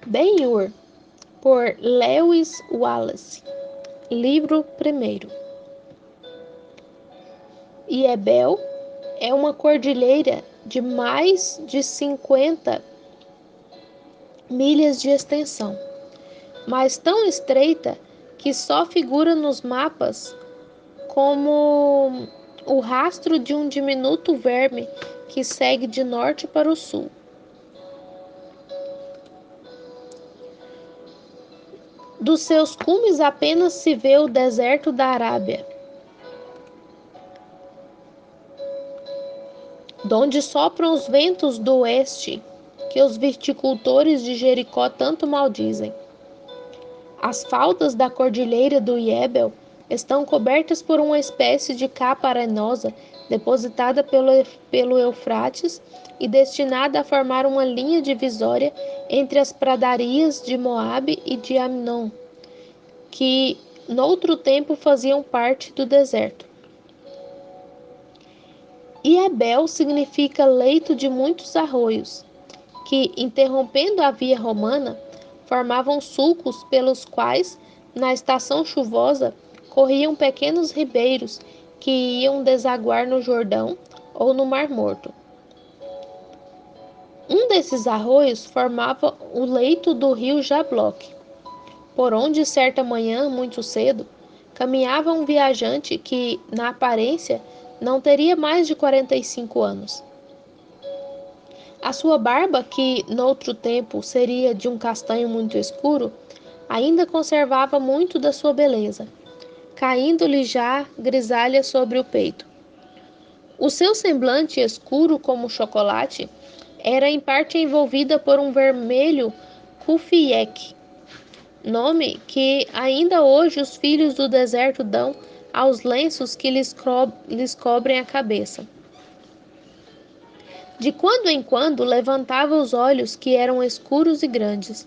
Ben-Hur, por Lewis Wallace. Livro 1. Iebel é uma cordilheira de mais de 50 milhas de extensão, mas tão estreita que só figura nos mapas como o rastro de um diminuto verme que segue de norte para o sul. Dos seus cumes apenas se vê o deserto da Arábia, donde sopram os ventos do oeste, que os viticultores de Jericó tanto maldizem. As faldas da cordilheira do Iebel estão cobertas por uma espécie de capa arenosa depositada pelo Eufrates e destinada a formar uma linha divisória entre as pradarias de Moabe e de Amnon, que noutro tempo faziam parte do deserto. Iebel significa leito de muitos arroios, que, interrompendo a via romana, formavam sulcos pelos quais, na estação chuvosa, corriam pequenos ribeiros que iam desaguar no Jordão ou no Mar Morto. Um desses arroios formava o leito do rio Jabloque, por onde, certa manhã, muito cedo, caminhava um viajante que, na aparência, não teria mais de 45 anos. A sua barba, que noutro tempo seria de um castanho muito escuro, ainda conservava muito da sua beleza, caindo-lhe já grisalha sobre o peito. O seu semblante, escuro como chocolate, era em parte envolvida por um vermelho kufiek, nome que ainda hoje os filhos do deserto dão aos lenços que lhes cobrem a cabeça. De quando em quando levantava os olhos, que eram escuros e grandes.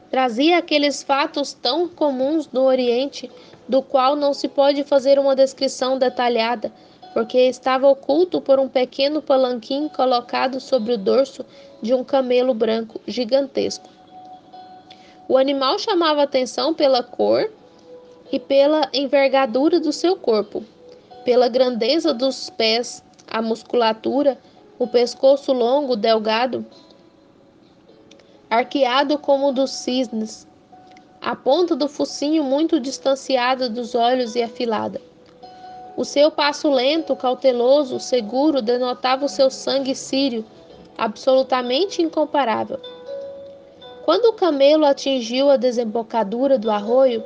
Trazia aqueles fatos tão comuns no Oriente, do qual não se pode fazer uma descrição detalhada, porque estava oculto por um pequeno palanquim colocado sobre o dorso de um camelo branco gigantesco. O animal chamava atenção pela cor e pela envergadura do seu corpo, pela grandeza dos pés, a musculatura, o pescoço longo, delgado, arqueado como o dos cisnes, a ponta do focinho muito distanciada dos olhos e afilada. O seu passo lento, cauteloso, seguro, denotava o seu sangue sírio, absolutamente incomparável. Quando o camelo atingiu a desembocadura do arroio,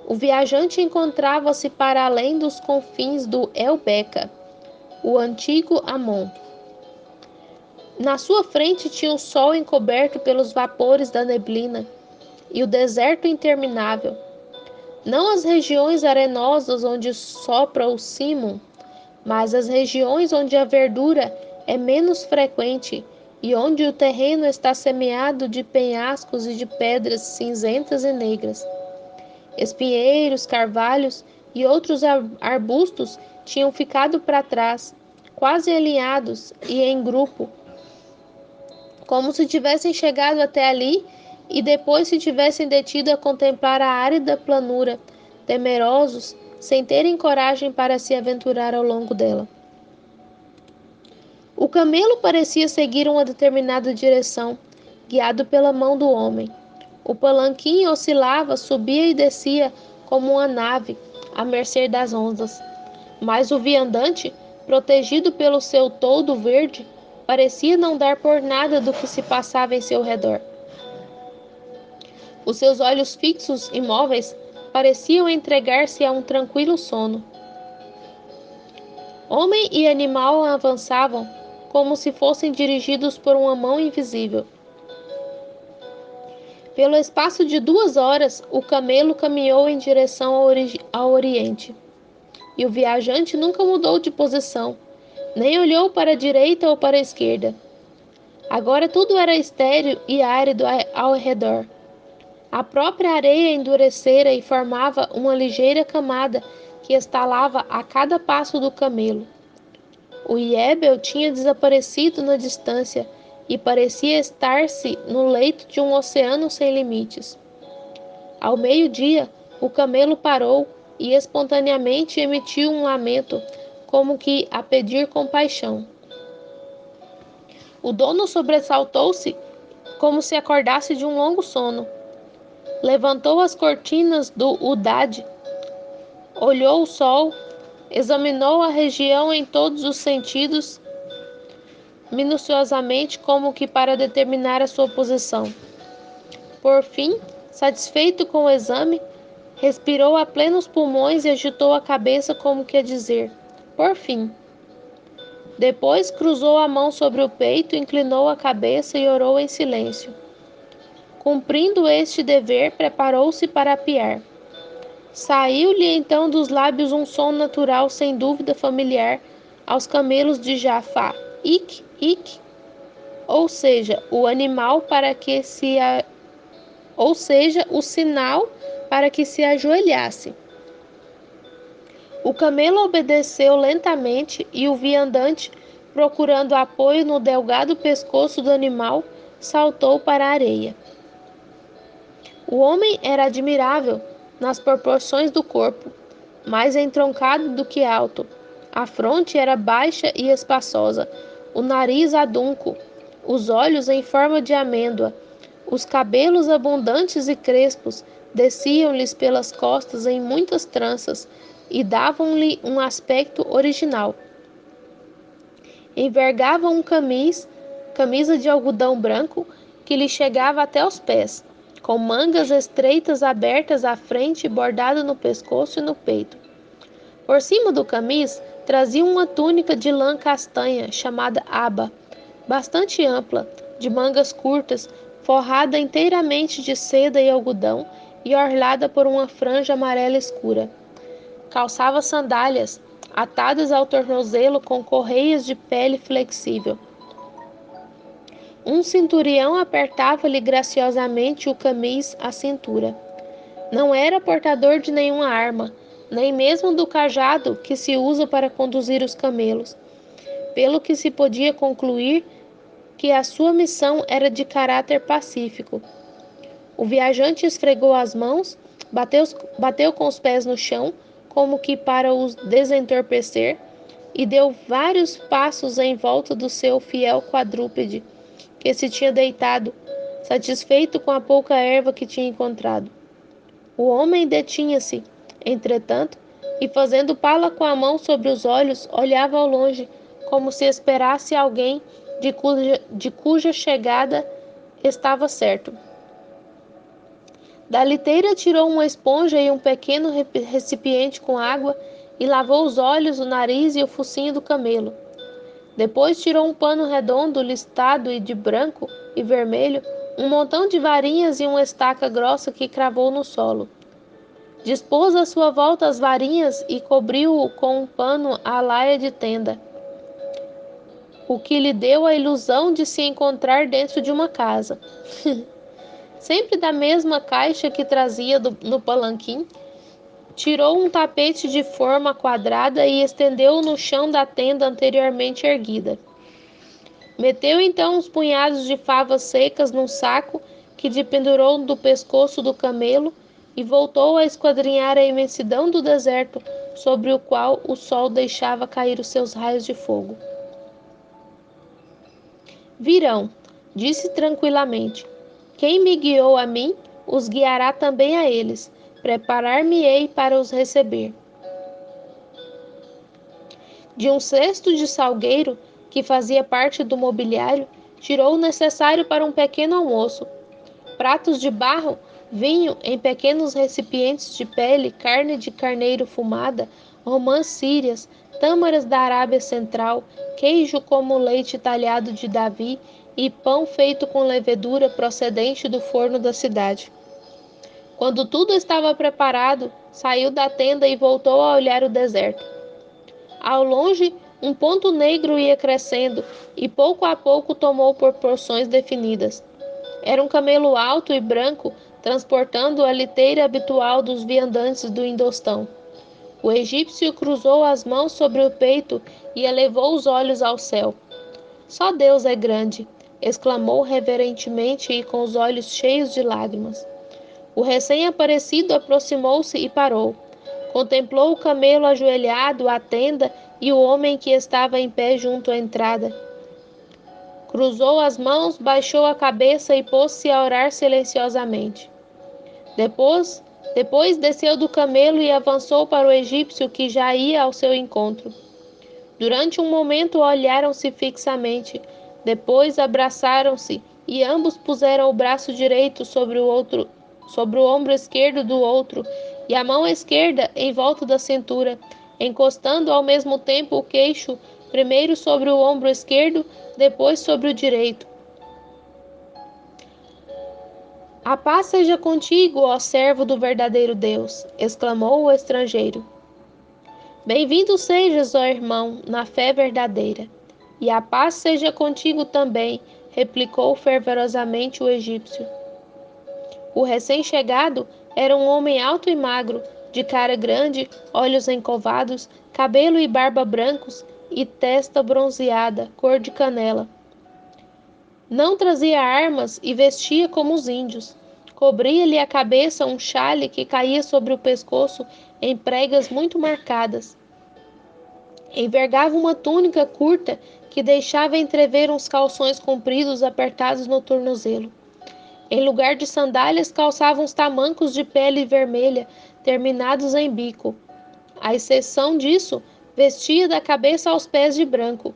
o viajante encontrava-se para além dos confins do El-Beca, o antigo Amon. Na sua frente tinha o sol encoberto pelos vapores da neblina e o deserto interminável. Não as regiões arenosas onde sopra o cimo, mas as regiões onde a verdura é menos frequente e onde o terreno está semeado de penhascos e de pedras cinzentas e negras. Espinheiros, carvalhos e outros arbustos tinham ficado para trás, quase alinhados e em grupo, como se tivessem chegado até ali e depois se tivessem detido a contemplar a árida planura, temerosos, sem terem coragem para se aventurar ao longo dela. O camelo parecia seguir uma determinada direção, guiado pela mão do homem. O palanquim oscilava, subia e descia como uma nave, à mercê das ondas. Mas o viandante, protegido pelo seu toldo verde, parecia não dar por nada do que se passava em seu redor. Os seus olhos fixos, imóveis, pareciam entregar-se a um tranquilo sono. Homem e animal avançavam como se fossem dirigidos por uma mão invisível. Pelo espaço de 2 horas, o camelo caminhou em direção ao oriente, e o viajante nunca mudou de posição, nem olhou para a direita ou para a esquerda. Agora tudo era estéril e árido ao redor. A própria areia endurecera e formava uma ligeira camada que estalava a cada passo do camelo. O Iebel tinha desaparecido na distância e parecia estar-se no leito de um oceano sem limites. Ao meio-dia, o camelo parou e espontaneamente emitiu um lamento, como que a pedir compaixão. O dono sobressaltou-se, como se acordasse de um longo sono. Levantou as cortinas do Udade, olhou o sol, examinou a região em todos os sentidos, minuciosamente, como que para determinar a sua posição. Por fim, satisfeito com o exame, respirou a plenos pulmões e agitou a cabeça como que a dizer: por fim. Depois cruzou a mão sobre o peito, inclinou a cabeça e orou em silêncio. Cumprindo este dever, preparou-se para apiar. Saiu-lhe então dos lábios um som natural, sem dúvida familiar, aos camelos de Jafá: ic, ic, ou seja, o animal para que se ou seja, o sinal para que se ajoelhasse. O camelo obedeceu lentamente e o viandante, procurando apoio no delgado pescoço do animal, saltou para a areia. O homem era admirável nas proporções do corpo, mais entroncado do que alto. A fronte era baixa e espaçosa, o nariz adunco, os olhos em forma de amêndoa, os cabelos abundantes e crespos desciam-lhes pelas costas em muitas tranças e davam-lhe um aspecto original. Envergava um camisa de algodão branco que lhe chegava até os pés, com mangas estreitas abertas à frente e bordado no pescoço e no peito. Por cima do camis trazia uma túnica de lã castanha chamada aba, bastante ampla, de mangas curtas, forrada inteiramente de seda e algodão e orlada por uma franja amarela escura. Calçava sandálias, atadas ao tornozelo com correias de pele flexível. Um cinturião apertava-lhe graciosamente o camis à cintura. Não era portador de nenhuma arma, nem mesmo do cajado que se usa para conduzir os camelos, pelo que se podia concluir que a sua missão era de caráter pacífico. O viajante esfregou as mãos, bateu com os pés no chão, como que para os desentorpecer, e deu vários passos em volta do seu fiel quadrúpede, que se tinha deitado, satisfeito com a pouca erva que tinha encontrado. O homem detinha-se, entretanto, e fazendo pala com a mão sobre os olhos, olhava ao longe, como se esperasse alguém de cuja chegada estava certo. Da liteira tirou uma esponja e um pequeno recipiente com água e lavou os olhos, o nariz e o focinho do camelo. Depois tirou um pano redondo, listado e de branco e vermelho, um montão de varinhas e uma estaca grossa que cravou no solo. Dispôs à sua volta as varinhas e cobriu-o com um pano à laia de tenda, o que lhe deu a ilusão de se encontrar dentro de uma casa. Sempre da mesma caixa que trazia no palanquim, tirou um tapete de forma quadrada e estendeu-o no chão da tenda anteriormente erguida. Meteu então uns punhados de favas secas num saco que dependurou do pescoço do camelo e voltou a esquadrinhar a imensidão do deserto sobre o qual o sol deixava cair os seus raios de fogo. Virão, disse tranquilamente. Quem me guiou a mim, os guiará também a eles. Preparar-me-ei para os receber. De um cesto de salgueiro, que fazia parte do mobiliário, tirou o necessário para um pequeno almoço. Pratos de barro, vinho em pequenos recipientes de pele, carne de carneiro fumada, romãs sírias, tâmaras da Arábia Central, queijo como leite talhado de Davi e pão feito com levedura procedente do forno da cidade. Quando tudo estava preparado, saiu da tenda e voltou a olhar o deserto. Ao longe, um ponto negro ia crescendo e pouco a pouco tomou proporções definidas. Era um camelo alto e branco, transportando a liteira habitual dos viandantes do Indostão. O egípcio cruzou as mãos sobre o peito e elevou os olhos ao céu. Só Deus é grande. exclamou reverentemente e com os olhos cheios de lágrimas. O recém-aparecido aproximou-se e parou. Contemplou o camelo ajoelhado à tenda e o homem que estava em pé junto à entrada. Cruzou as mãos, baixou a cabeça e pôs-se a orar silenciosamente. Depois desceu do camelo e avançou para o egípcio que já ia ao seu encontro. Durante um momento olharam-se fixamente, depois abraçaram-se e ambos puseram o braço direito sobre o ombro esquerdo do outro e a mão esquerda em volta da cintura, encostando ao mesmo tempo o queixo primeiro sobre o ombro esquerdo, depois sobre o direito. A paz seja contigo, ó servo do verdadeiro Deus, exclamou o estrangeiro. Bem-vindo sejas, ó irmão, na fé verdadeira. E a paz seja contigo também, replicou fervorosamente o egípcio. O recém-chegado era um homem alto e magro, de cara grande, olhos encovados, cabelo e barba brancos e testa bronzeada, cor de canela. Não trazia armas e vestia como os índios. Cobria-lhe a cabeça um xale que caía sobre o pescoço em pregas muito marcadas. Envergava uma túnica curta que deixava entrever uns calções compridos apertados no tornozelo. Em lugar de sandálias, calçava uns tamancos de pele vermelha, terminados em bico. À exceção disso, vestia da cabeça aos pés de branco.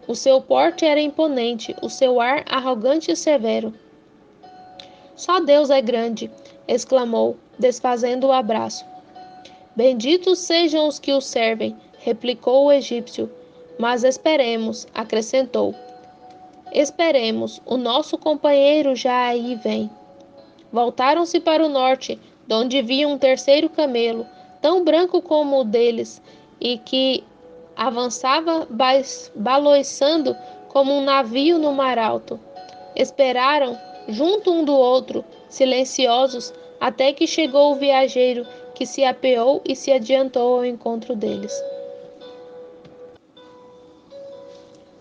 O seu porte era imponente, o seu ar arrogante e severo. Só Deus é grande, exclamou, desfazendo o abraço. Benditos sejam os que o servem, replicou o egípcio. Mas esperemos, acrescentou. Esperemos, o nosso companheiro já aí vem. Voltaram-se para o norte, donde viam um terceiro camelo, tão branco como o deles, e que avançava baloiçando como um navio no mar alto. Esperaram, junto um do outro, silenciosos, até que chegou o viajeiro, que se apeou e se adiantou ao encontro deles.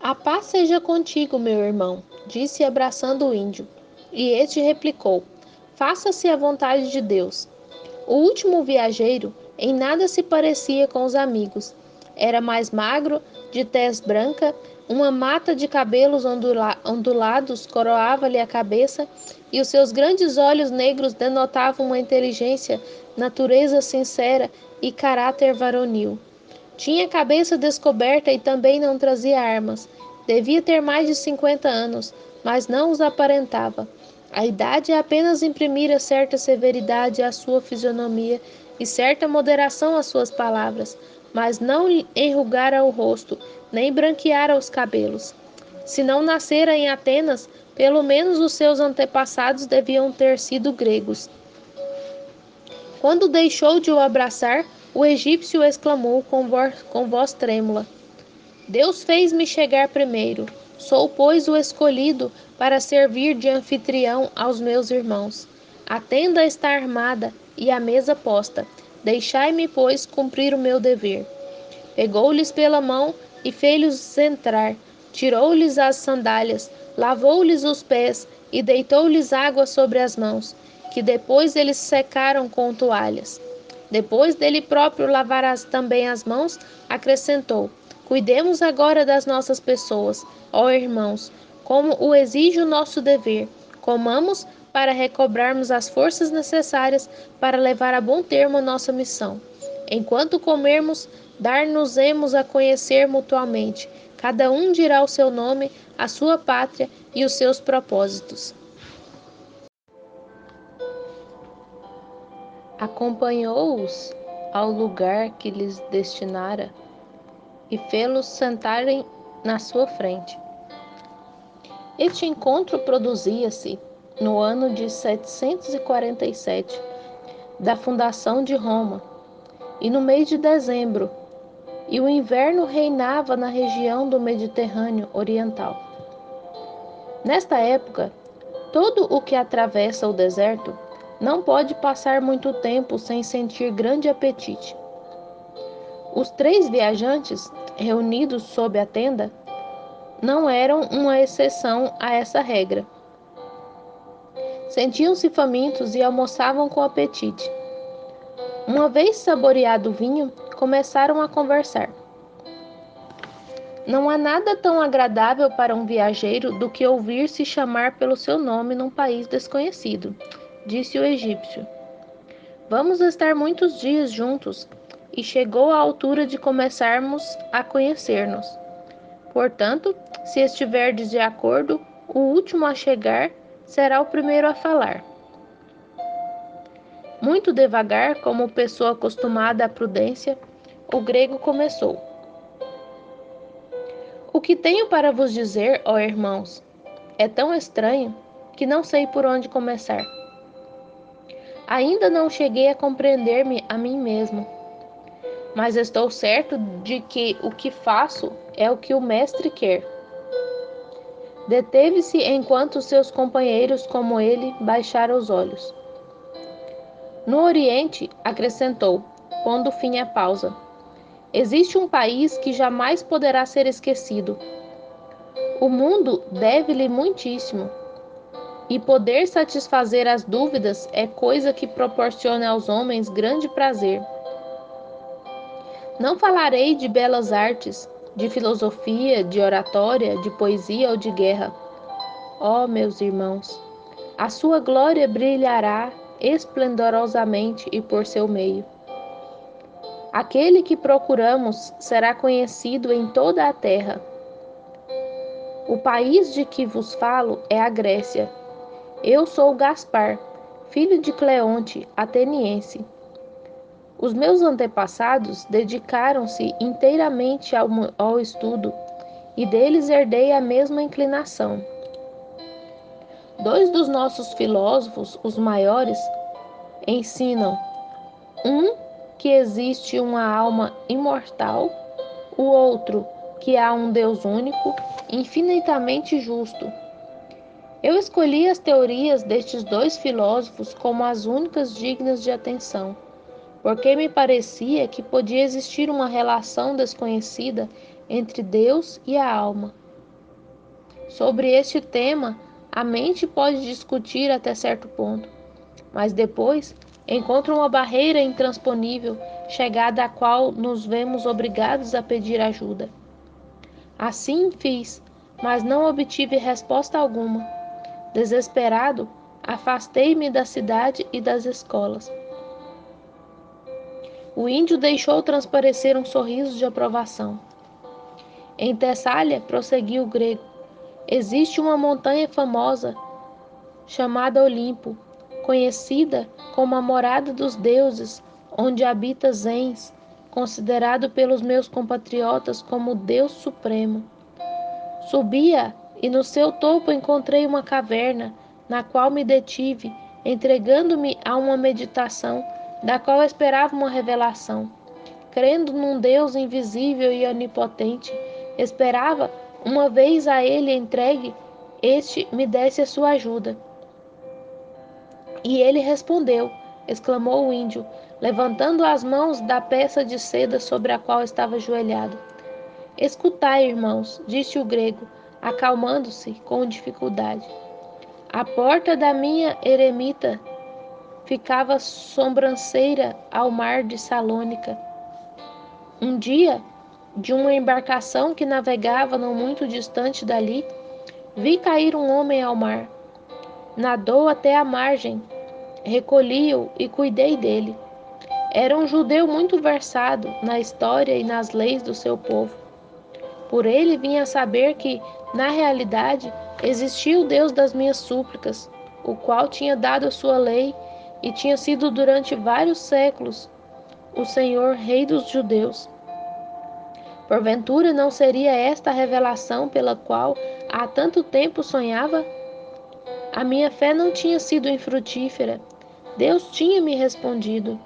A paz seja contigo, meu irmão, disse abraçando o índio. E este replicou: faça-se a vontade de Deus. O último viajeiro em nada se parecia com os amigos. Era mais magro, de tez branca, uma mata de cabelos ondulados coroava-lhe a cabeça e os seus grandes olhos negros denotavam uma inteligência, natureza sincera e caráter varonil. Tinha a cabeça descoberta e também não trazia armas. Devia ter mais de 50 anos, mas não os aparentava. A idade apenas imprimira certa severidade à sua fisionomia e certa moderação às suas palavras, mas não lhe enrugara o rosto, nem branqueara os cabelos. Se não nascera em Atenas, pelo menos os seus antepassados deviam ter sido gregos. Quando deixou de o abraçar, o egípcio exclamou com voz trêmula: Deus fez-me chegar primeiro. Sou, pois, o escolhido para servir de anfitrião aos meus irmãos. A tenda está armada e a mesa posta. Deixai-me, pois, cumprir o meu dever. Pegou-lhes pela mão e fez-lhes entrar. Tirou-lhes as sandálias, lavou-lhes os pés e deitou-lhes água sobre as mãos, que depois eles secaram com toalhas. Depois dele próprio lavar também as mãos, acrescentou: cuidemos agora das nossas pessoas, ó irmãos, como o exige o nosso dever. Comamos para recobrarmos as forças necessárias para levar a bom termo a nossa missão. Enquanto comermos, dar-nos-emos a conhecer mutuamente. Cada um dirá o seu nome, a sua pátria e os seus propósitos. Acompanhou-os ao lugar que lhes destinara e fê-los sentarem na sua frente. Este encontro produzia-se no ano de 747 da fundação de Roma e no mês de dezembro, e o inverno reinava na região do Mediterrâneo Oriental. Nesta época, todo o que atravessa o deserto não pode passar muito tempo sem sentir grande apetite. Os 3 viajantes, reunidos sob a tenda, não eram uma exceção a essa regra. Sentiam-se famintos e almoçavam com apetite. Uma vez saboreado o vinho, começaram a conversar. Não há nada tão agradável para um viajeiro do que ouvir-se chamar pelo seu nome num país desconhecido, disse o egípcio. Vamos estar muitos dias juntos, e chegou a altura de começarmos a conhecer-nos. Portanto, se estiverdes de acordo, o último a chegar será o primeiro a falar. Muito devagar, como pessoa acostumada à prudência, o grego começou. O que tenho para vos dizer, ó irmãos, é tão estranho que não sei por onde começar. Ainda não cheguei a compreender-me a mim mesmo, mas estou certo de que o que faço é o que o mestre quer. Deteve-se enquanto seus companheiros, como ele, baixaram os olhos. No Oriente, acrescentou, pondo fim à pausa, existe um país que jamais poderá ser esquecido. O mundo deve-lhe muitíssimo, e poder satisfazer as dúvidas é coisa que proporciona aos homens grande prazer. Não falarei de belas artes, de filosofia, de oratória, de poesia ou de guerra. Ó, meus irmãos, a sua glória brilhará esplendorosamente e por seu meio. Aquele que procuramos será conhecido em toda a terra. O país de que vos falo é a Grécia. Eu sou Gaspar, filho de Cleonte, ateniense. Os meus antepassados dedicaram-se inteiramente ao estudo, e deles herdei a mesma inclinação. Dois dos nossos filósofos, os maiores, ensinam: um, que existe uma alma imortal, o outro, que há um Deus único, infinitamente justo. Eu escolhi as teorias destes dois filósofos como as únicas dignas de atenção, porque me parecia que podia existir uma relação desconhecida entre Deus e a alma. Sobre este tema, a mente pode discutir até certo ponto, mas depois encontra uma barreira intransponível, chegada à qual nos vemos obrigados a pedir ajuda. Assim fiz, mas não obtive resposta alguma. Desesperado, afastei-me da cidade e das escolas. O índio deixou transparecer um sorriso de aprovação. Em Tessália, prosseguiu o grego, existe uma montanha famosa chamada Olimpo, conhecida como a morada dos deuses, onde habita Zens, considerado pelos meus compatriotas como o Deus Supremo. Subia e no seu topo encontrei uma caverna, na qual me detive, entregando-me a uma meditação, da qual esperava uma revelação. Crendo num Deus invisível e onipotente, esperava, uma vez a ele entregue, este me desse a sua ajuda. E ele respondeu, exclamou o índio, levantando as mãos da peça de seda sobre a qual estava ajoelhado. Escutai, irmãos, disse o grego, acalmando-se com dificuldade. A porta da minha eremita ficava sobranceira ao mar de Salônica. Um dia, de uma embarcação que navegava não muito distante dali, vi cair um homem ao mar. Nadou até a margem, recolhi-o e cuidei dele. Era um judeu muito versado na história e nas leis do seu povo. Por ele vim a saber que, na realidade, existia o Deus das minhas súplicas, o qual tinha dado a sua lei e tinha sido durante vários séculos o Senhor, Rei dos judeus. Porventura não seria esta a revelação pela qual há tanto tempo sonhava? A minha fé não tinha sido infrutífera. Deus tinha me respondido.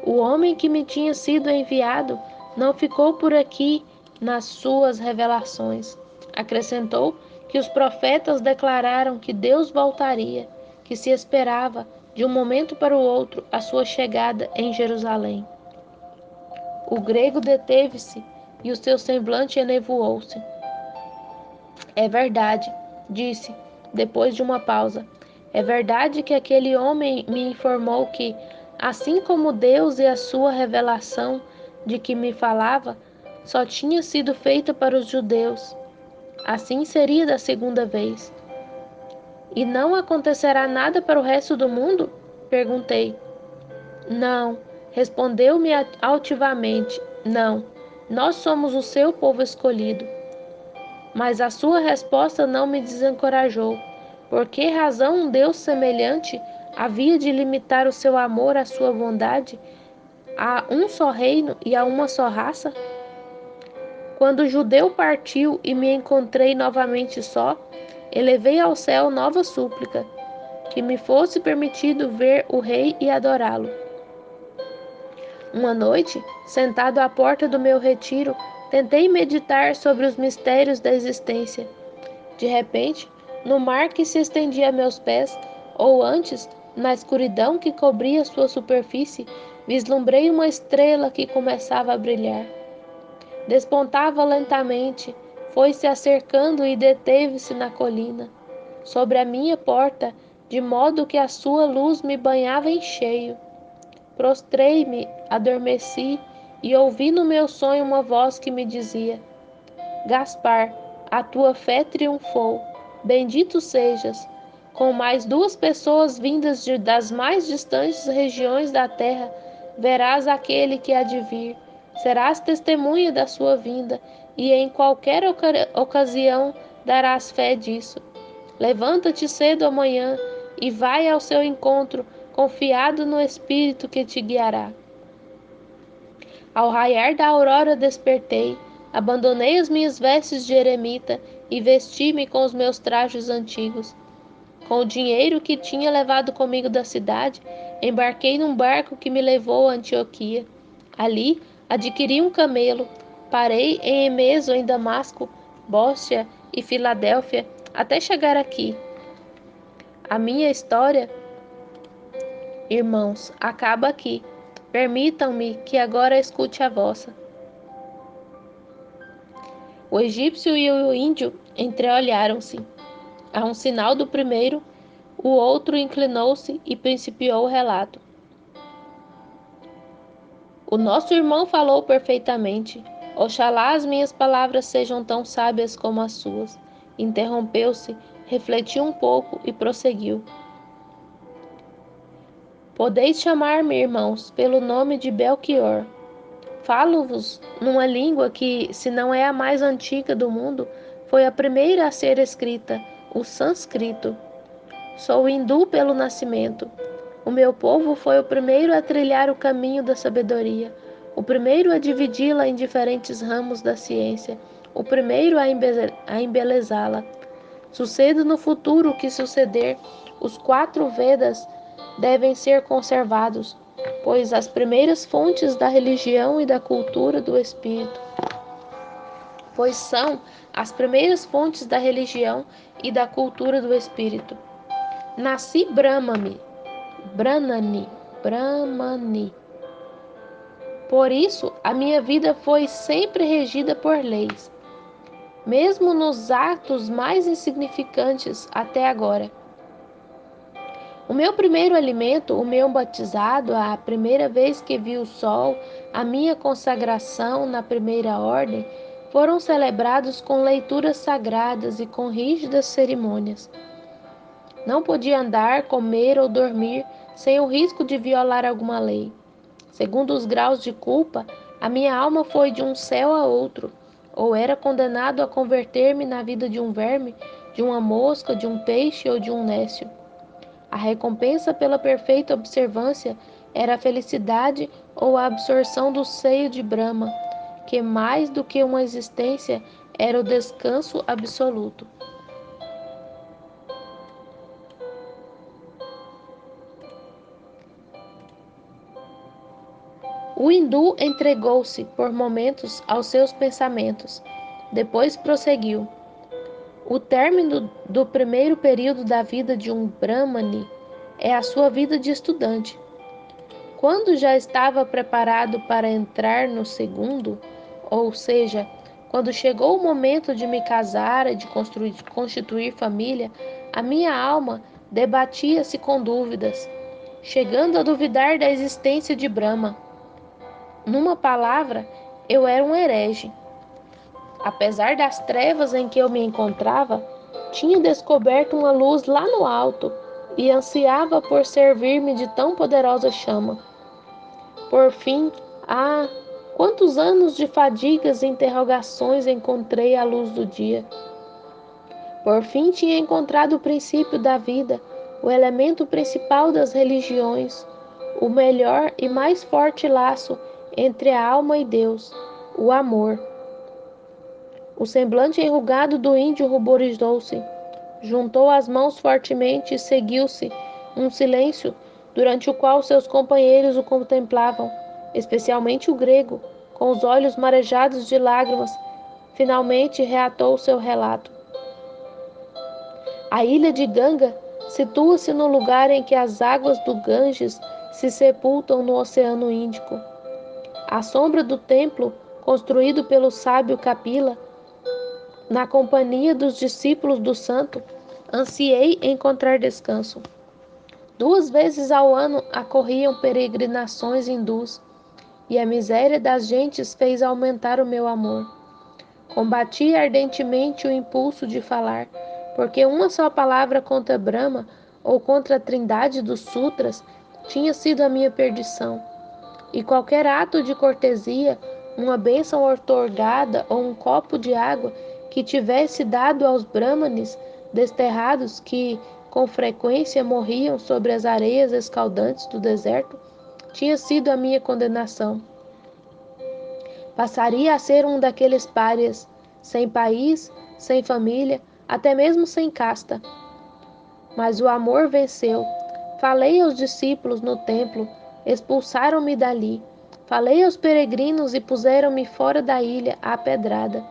O homem que me tinha sido enviado não ficou por aqui nas suas revelações. Acrescentou que os profetas declararam que Deus voltaria, que se esperava, de um momento para o outro, a sua chegada em Jerusalém. O grego deteve-se e o seu semblante enevoou-se. É verdade, disse, depois de uma pausa. É verdade que aquele homem me informou que, assim como Deus e a sua revelação de que me falava, só tinha sido feita para os judeus. Assim seria da segunda vez. E não acontecerá nada para o resto do mundo? Perguntei. Não, respondeu-me altivamente. Não, nós somos o seu povo escolhido. Mas a sua resposta não me desencorajou. Por que razão um Deus semelhante havia de limitar o seu amor, a sua bondade, a um só reino e a uma só raça? Quando o judeu partiu e me encontrei novamente só, elevei ao céu nova súplica, que me fosse permitido ver o rei e adorá-lo. Uma noite, sentado à porta do meu retiro, tentei meditar sobre os mistérios da existência. De repente, no mar que se estendia a meus pés, ou antes, na escuridão que cobria sua superfície, vislumbrei uma estrela que começava a brilhar. Despontava lentamente, foi-se acercando e deteve-se na colina, sobre a minha porta, de modo que a sua luz me banhava em cheio. Prostrei-me, adormeci e ouvi no meu sonho uma voz que me dizia: Gaspar, a tua fé triunfou. Bendito sejas. Com mais duas pessoas vindas das mais distantes regiões da terra, verás aquele que há de vir. Serás testemunha da sua vinda, e em qualquer ocasião darás fé disso. Levanta-te cedo amanhã e vai ao seu encontro, confiado no Espírito que te guiará. Ao raiar da aurora despertei, abandonei as minhas vestes de eremita e vesti-me com os meus trajes antigos. Com o dinheiro que tinha levado comigo da cidade, embarquei num barco que me levou a Antioquia. Ali, adquiri um camelo, parei em Emeso, em Damasco, Bóstia e Filadélfia, até chegar aqui. A minha história, irmãos, acaba aqui. Permitam-me que agora escute a vossa. O egípcio e o índio entreolharam-se. A um sinal do primeiro, o outro inclinou-se e principiou o relato. O nosso irmão falou perfeitamente. Oxalá as minhas palavras sejam tão sábias como as suas. Interrompeu-se, refletiu um pouco e prosseguiu. Podeis chamar-me, irmãos, pelo nome de Belchior. Falo-vos numa língua que, se não é a mais antiga do mundo, foi a primeira a ser escrita, o sânscrito. Sou hindu pelo nascimento. O meu povo foi o primeiro a trilhar o caminho da sabedoria, o primeiro a dividi-la em diferentes ramos da ciência, o primeiro a embelezá-la. Suceda no futuro o que suceder, os 4 Vedas devem ser conservados, pois as primeiras fontes da religião e da cultura do espírito, pois são as primeiras fontes da religião e da cultura do espírito. Nasci Brahmani. Por isso, a minha vida foi sempre regida por leis, mesmo nos atos mais insignificantes até agora. O meu primeiro alimento, o meu batizado, a primeira vez que vi o sol, a minha consagração na primeira ordem, foram celebrados com leituras sagradas e com rígidas cerimônias. Não podia andar, comer ou dormir sem o risco de violar alguma lei. Segundo os graus de culpa, a minha alma foi de um céu a outro, ou era condenado a converter-me na vida de um verme, de uma mosca, de um peixe ou de um nécio. A recompensa pela perfeita observância era a felicidade ou a absorção do seio de Brahma, que mais do que uma existência era o descanso absoluto. O hindu entregou-se por momentos aos seus pensamentos. Depois prosseguiu. O término do primeiro período da vida de um Brahmani é a sua vida de estudante. Quando já estava preparado para entrar no segundo, ou seja, Quando chegou o momento de me casar e de constituir família, a minha alma debatia-se com dúvidas, chegando a duvidar da existência de Brahma. Numa palavra, eu era um herege. Apesar das trevas em que eu me encontrava, tinha descoberto uma luz lá no alto e ansiava por servir-me de tão poderosa chama. Por fim, quantos anos de fadigas e interrogações encontrei à luz do dia. Por fim, tinha encontrado o princípio da vida, o elemento principal das religiões, o melhor e mais forte laço entre a alma e Deus, o amor. O semblante enrugado do índio ruborizou-se, juntou as mãos fortemente e seguiu-se um silêncio durante o qual seus companheiros o contemplavam, especialmente o grego, com os olhos marejados de lágrimas. Finalmente reatou seu relato. A ilha de Ganga situa-se no lugar em que as águas do Ganges se sepultam no Oceano Índico. À sombra do templo, construído pelo sábio Kapila, na companhia dos discípulos do santo, ansiei encontrar descanso. 2 vezes ao ano ocorriam peregrinações hindus, e a miséria das gentes fez aumentar o meu amor. Combati ardentemente o impulso de falar, porque uma só palavra contra Brahma ou contra a trindade dos sutras tinha sido a minha perdição. E qualquer ato de cortesia, uma bênção outorgada ou um copo de água que tivesse dado aos brahmanes desterrados que com frequência morriam sobre as areias escaldantes do deserto, tinha sido a minha condenação. Passaria a ser um daqueles párias, sem país, sem família, até mesmo sem casta. Mas o amor venceu. Falei aos discípulos no templo, expulsaram-me dali. Falei aos peregrinos e puseram-me fora da ilha, à pedrada.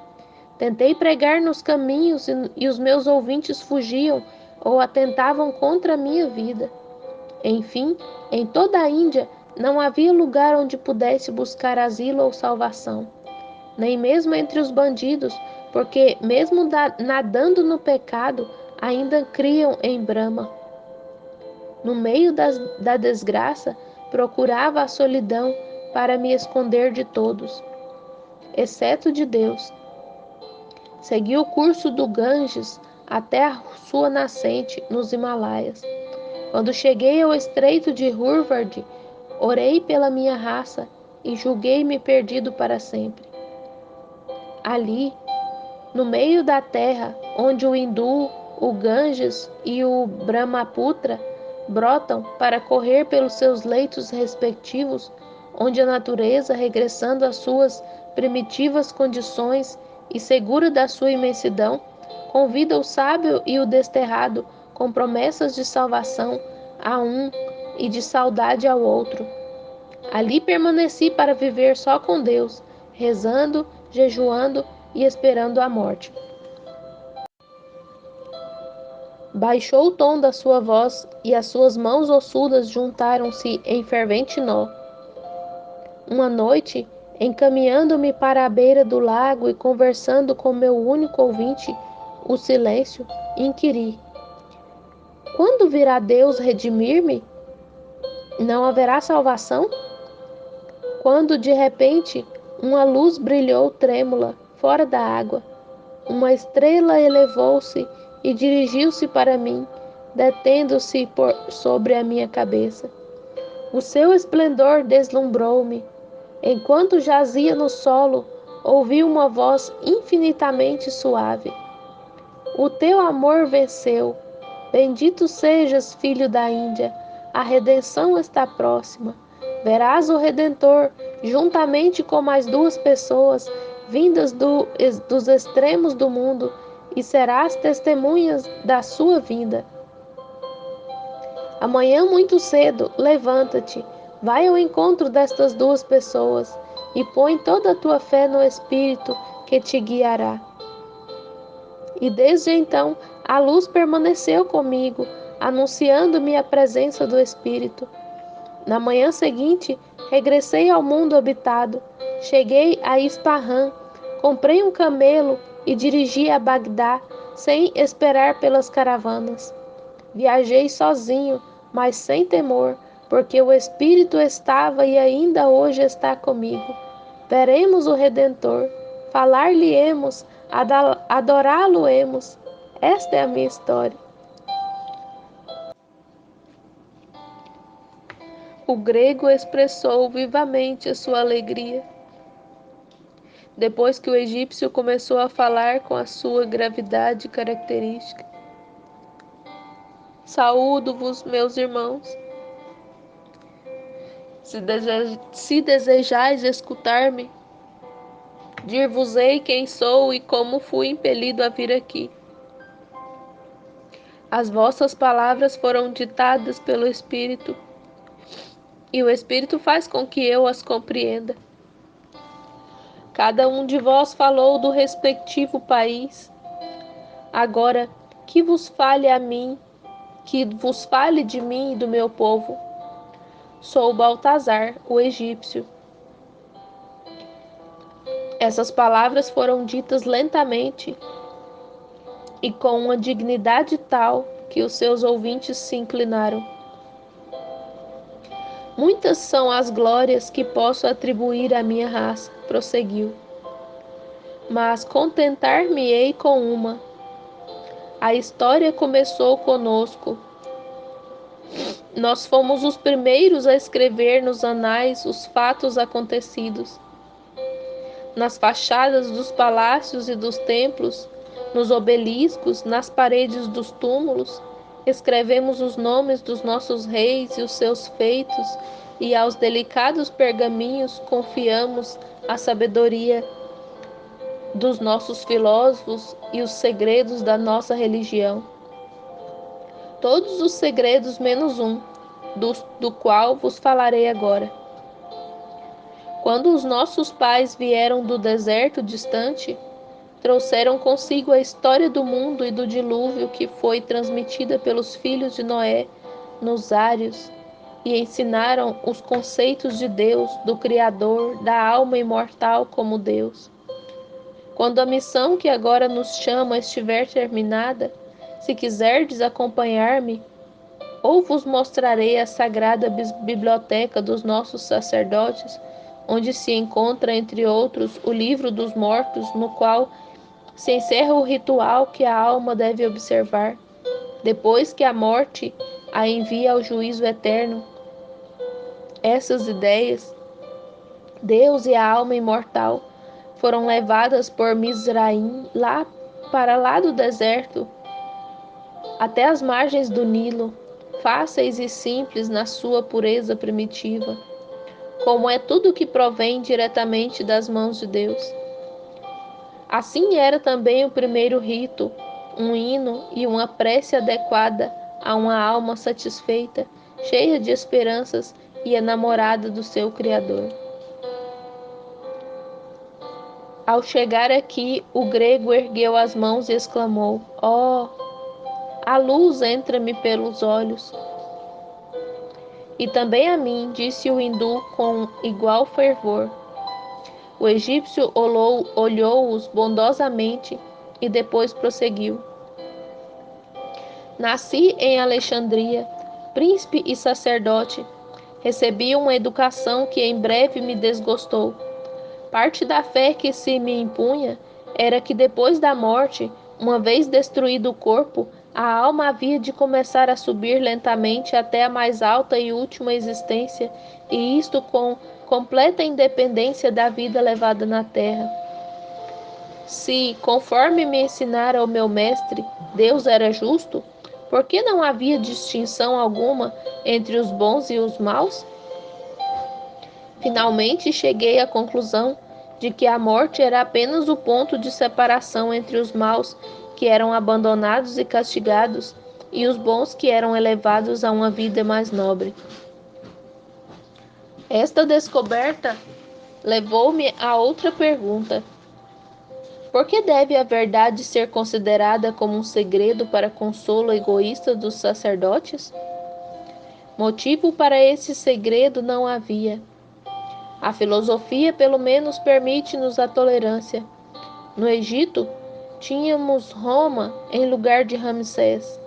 Tentei pregar nos caminhos e os meus ouvintes fugiam ou atentavam contra a minha vida. Enfim, em toda a Índia não havia lugar onde pudesse buscar asilo ou salvação, nem mesmo entre os bandidos, porque mesmo nadando no pecado, ainda criam em Brahma. No meio da desgraça, procurava a solidão para me esconder de todos, exceto de Deus. Segui o curso do Ganges até a sua nascente nos Himalaias. Quando cheguei ao estreito de Hurvard, orei pela minha raça e julguei-me perdido para sempre. Ali, no meio da terra, onde o Hindu, o Ganges e o Brahmaputra brotam para correr pelos seus leitos respectivos, onde a natureza, regressando às suas primitivas condições e segura da sua imensidão, convida o sábio e o desterrado com promessas de salvação a um e de saudade ao outro. Ali permaneci para viver só com Deus, rezando, jejuando e esperando a morte. Baixou o tom da sua voz e as suas mãos ossudas juntaram-se em fervente nó. Uma noite, encaminhando-me para a beira do lago e conversando com meu único ouvinte, o silêncio, inquiri: quando virá Deus redimir-me? Não haverá salvação? Quando, de repente, uma luz brilhou trêmula, fora da água. Uma estrela elevou-se e dirigiu-se para mim, detendo-se sobre a minha cabeça. O seu esplendor deslumbrou-me. Enquanto jazia no solo, ouvi uma voz infinitamente suave: o teu amor venceu. Bendito sejas, filho da Índia. A redenção está próxima. Verás o Redentor, juntamente com mais 2 pessoas, vindas dos extremos do mundo, e serás testemunhas da sua vinda. Amanhã muito cedo, levanta-te, vai ao encontro destas 2 pessoas, e põe toda a tua fé no Espírito que te guiará. E desde então, a luz permaneceu comigo, anunciando-me a presença do Espírito. Na manhã seguinte, regressei ao mundo habitado. Cheguei a Ispahan, Comprei um camelo e dirigi a Bagdá sem esperar pelas caravanas. Viajei sozinho, mas sem temor, porque o Espírito estava e ainda hoje está comigo. Veremos o Redentor, falar-lhe-emos, adorá-lo-emos. Esta é a minha história. O grego expressou vivamente a sua alegria. Depois que o egípcio começou a falar com a sua gravidade característica. Saúdo-vos, meus irmãos. Se desejais escutar-me, dir-vos-ei quem sou e como fui impelido a vir aqui. As vossas palavras foram ditadas pelo Espírito, e o Espírito faz com que eu as compreenda. Cada um de vós falou do respectivo país. Agora, que vos fale a mim, que vos fale de mim e do meu povo. Sou Baltazar, o egípcio. Essas palavras foram ditas lentamente e com uma dignidade tal que os seus ouvintes se inclinaram. Muitas são as glórias que posso atribuir à minha raça, prosseguiu. Mas contentar-me-ei com uma. A história começou conosco. Nós fomos os primeiros a escrever nos anais os fatos acontecidos. Nas fachadas dos palácios e dos templos, nos obeliscos, nas paredes dos túmulos, escrevemos os nomes dos nossos reis e os seus feitos, e aos delicados pergaminhos confiamos a sabedoria dos nossos filósofos e os segredos da nossa religião. Todos os segredos menos um, do qual vos falarei agora. Quando os nossos pais vieram do deserto distante, trouxeram consigo a história do mundo e do dilúvio que foi transmitida pelos filhos de Noé nos ários, e ensinaram os conceitos de Deus, do Criador, da alma imortal como Deus. Quando a missão que agora nos chama estiver terminada, se quiserdes acompanhar-me, ou vos mostrarei a sagrada biblioteca dos nossos sacerdotes, onde se encontra, entre outros, o livro dos mortos, no qual se encerra o ritual que a alma deve observar, depois que a morte a envia ao juízo eterno. Essas ideias, Deus e a alma imortal, foram levadas por Mizraim para lá do deserto, até as margens do Nilo, fáceis e simples na sua pureza primitiva, como é tudo que provém diretamente das mãos de Deus. Assim era também o primeiro rito, um hino e uma prece adequada a uma alma satisfeita, cheia de esperanças e enamorada do seu Criador. Ao chegar aqui, o grego ergueu as mãos e exclamou: "Oh, a luz entra-me pelos olhos." E também a mim, disse o hindu com igual fervor. O egípcio olhou-os bondosamente e depois prosseguiu. Nasci em Alexandria, príncipe e sacerdote. Recebi uma educação que em breve me desgostou. Parte da fé que se me impunha era que depois da morte, uma vez destruído o corpo, a alma havia de começar a subir lentamente até a mais alta e última existência, e isto com completa independência da vida levada na terra. Se, conforme me ensinara o meu mestre, Deus era justo, por que não havia distinção alguma entre os bons e os maus? Finalmente cheguei à conclusão de que a morte era apenas o ponto de separação entre os maus, que eram abandonados e castigados, e os bons, que eram elevados a uma vida mais nobre. Esta descoberta levou-me a outra pergunta: por que deve a verdade ser considerada como um segredo para consolo egoísta dos sacerdotes? Motivo para esse segredo não havia. A filosofia, pelo menos, permite-nos a tolerância. No Egito, tínhamos Roma em lugar de Ramsés.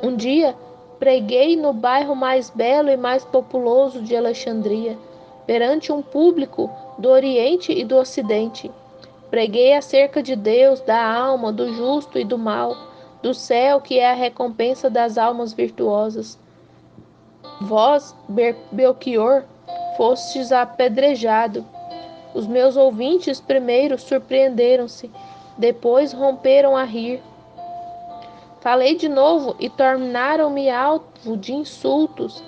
Um dia, preguei no bairro mais belo e mais populoso de Alexandria, perante um público do Oriente e do Ocidente. Preguei acerca de Deus, da alma, do justo e do mal, do céu que é a recompensa das almas virtuosas. Vós, Belchior, fostes apedrejado. Os meus ouvintes primeiro surpreenderam-se, depois romperam a rir. Falei de novo e tornaram-me alvo de insultos.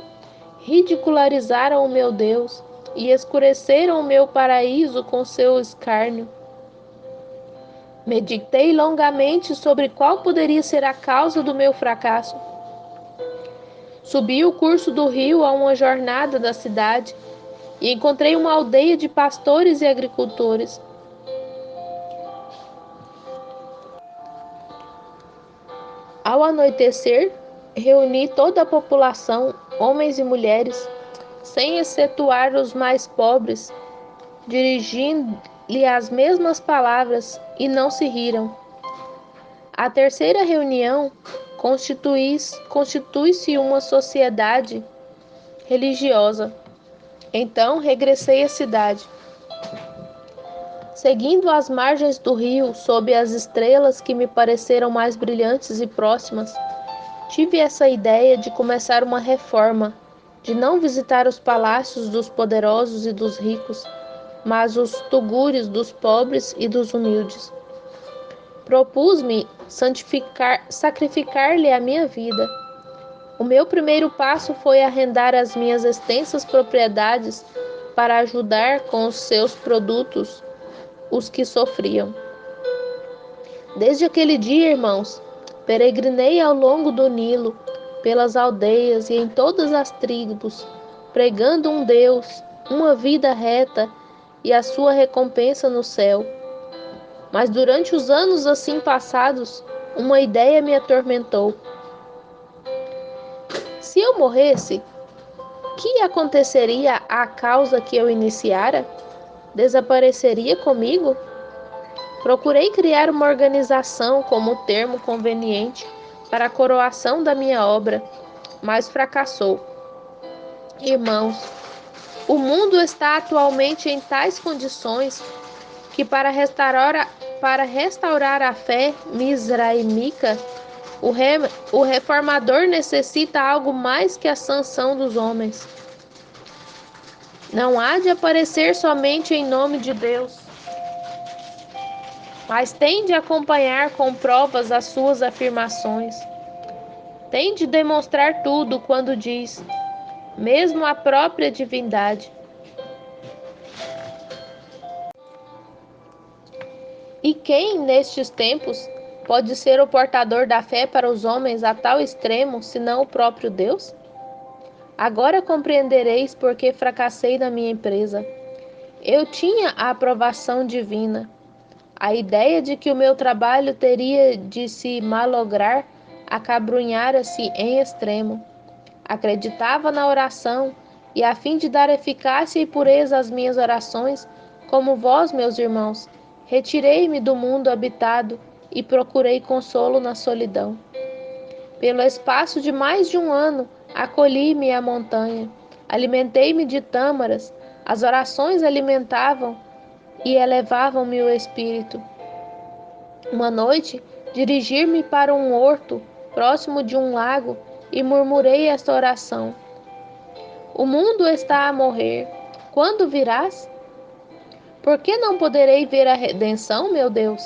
Ridicularizaram o meu Deus e escureceram o meu paraíso com seu escárnio. Meditei longamente sobre qual poderia ser a causa do meu fracasso. Subi o curso do rio a uma jornada da cidade e encontrei uma aldeia de pastores e agricultores. Ao anoitecer, reuni toda a população, homens e mulheres, sem excetuar os mais pobres, dirigindo-lhe as mesmas palavras, e não se riram. A terceira reunião constitui-se uma sociedade religiosa. Então regressei à cidade. Seguindo as margens do rio, sob as estrelas que me pareceram mais brilhantes e próximas, tive essa ideia de começar uma reforma, de não visitar os palácios dos poderosos e dos ricos, mas os tugúrios dos pobres e dos humildes. Propus-me sacrificar-lhe a minha vida. O meu primeiro passo foi arrendar as minhas extensas propriedades para ajudar com os seus produtos os que sofriam. Desde aquele dia, irmãos, peregrinei ao longo do Nilo, pelas aldeias e em todas as tribos, pregando um Deus, uma vida reta e a sua recompensa no céu. Mas durante os anos assim passados, uma ideia me atormentou. Se eu morresse, que aconteceria à causa que eu iniciara? Desapareceria comigo? Procurei criar uma organização como termo conveniente para a coroação da minha obra, mas fracassou. Irmãos, o mundo está atualmente em tais condições que para restaurar a fé misraimica, o reformador necessita algo mais que a sanção dos homens. Não há de aparecer somente em nome de Deus, mas tem de acompanhar com provas as suas afirmações. Tem de demonstrar tudo quando diz, mesmo a própria divindade. E quem, nestes tempos, pode ser o portador da fé para os homens a tal extremo, senão o próprio Deus? Agora compreendereis por que fracassei na minha empresa. Eu tinha a aprovação divina. A ideia de que o meu trabalho teria de se malograr acabrunhara-se em extremo. Acreditava na oração, e a fim de dar eficácia e pureza às minhas orações, como vós, meus irmãos, retirei-me do mundo habitado e procurei consolo na solidão. Pelo espaço de mais de um ano, acolhi-me à montanha, alimentei-me de tâmaras, as orações alimentavam e elevavam-me o espírito. Uma noite, dirigi-me para um horto, próximo de um lago, e murmurei esta oração: O mundo está a morrer. Quando virás? Por que não poderei ver a redenção, meu Deus?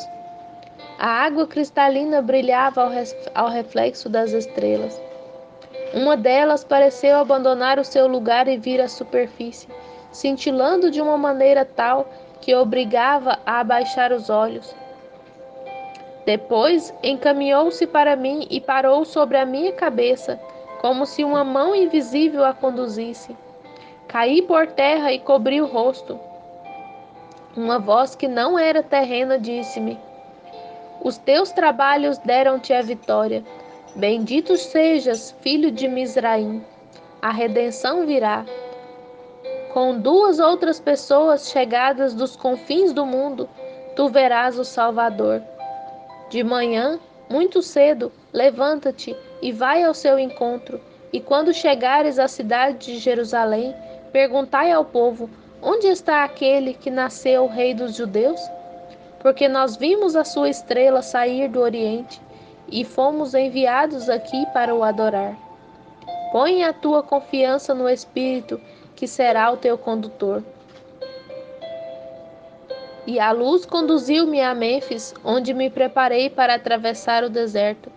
A água cristalina brilhava ao reflexo das estrelas. Uma delas pareceu abandonar o seu lugar e vir à superfície, cintilando de uma maneira tal que obrigava a abaixar os olhos. Depois encaminhou-se para mim e parou sobre a minha cabeça, como se uma mão invisível a conduzisse. Caí por terra e cobri o rosto. Uma voz que não era terrena disse-me: Os teus trabalhos deram-te a vitória. Bendito sejas, filho de Misraim. A redenção virá. Com duas outras pessoas chegadas dos confins do mundo, tu verás o Salvador. De manhã, muito cedo, levanta-te e vai ao seu encontro. E quando chegares à cidade de Jerusalém, perguntai ao povo: onde está aquele que nasceu Rei dos Judeus? Porque nós vimos a sua estrela sair do Oriente e fomos enviados aqui para o adorar. Põe a tua confiança no Espírito, que será o teu condutor. E a luz conduziu-me a Mênfis, onde me preparei para atravessar o deserto.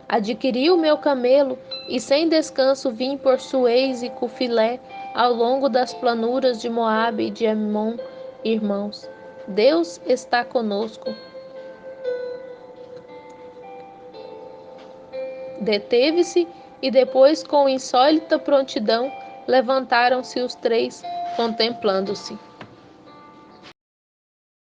Adquiri o meu camelo e sem descanso vim por Suez e Cufilé ao longo das planuras de Moabe e de Amon, irmãos. Deus está conosco. Deteve-se e depois, com insólita prontidão, levantaram-se os três, contemplando-se.